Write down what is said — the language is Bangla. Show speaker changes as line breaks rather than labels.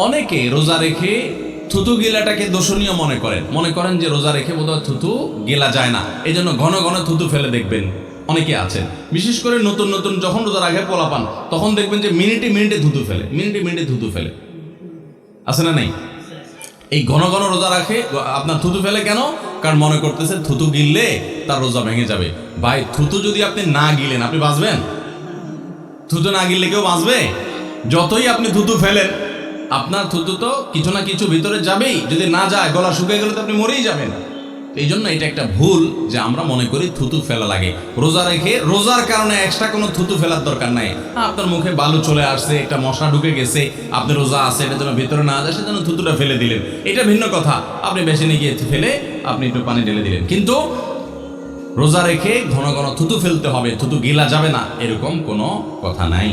অনেকে রোজা রেখে থুতু গিলাটাকে দোষণীয় মনে করেন যে রোজা রেখে বোধহয় থুতু গেলা যায় না, এই জন্য ঘন ঘন থুতু ফেলে দেখবেন অনেকে আছেন। বিশেষ করে নতুন নতুন যখন রোজার আগে পোলাপান, তখন দেখবেন যে মিনিটে মিনিটে থুতু ফেলে। আছে না নাই? এই ঘন ঘন রোজা রাখে আপনার থুতু ফেলে কেন? কারণ মনে করতেছে থুতু গিললে তার রোজা ভেঙে যাবে। ভাই, থুতু যদি আপনি না গিলেন আপনি বাঁচবেন? থুতু না গিললে কেউ বাঁচবে? যতই আপনি থুতু ফেলেন, আপনার থুতু তো কিছু না কিছু ভিতরে যাবেই। যদি না যায়, গলা শুকিয়ে গেলে তো আপনি মরেই যাবেন। এই জন্য এটা একটা ভুল যে আমরা মনে করি থুতু ফেলা লাগে। রোজা রেখে রোজার কারণে এক্সট্রা কোনো থুতু ফেলার দরকার নাই। আপনার মুখে বালু চলে আসছে, একটা মশা ঢুকে গেছে, আপনি রোজা আছে, এটা যেন ভিতরে না যায় সেজন্য থুতুটা ফেলে দিলেন, এটা ভিন্ন কথা। আপনি বেসিনে গিয়ে ফেলে আপনি একটু পানি ঢেলে দিলেন, কিন্তু রোজা রেখে ঘন ঘন থুতু ফেলতে হবে, থুতু গিলা যাবে না, এরকম কোনো কথা নাই।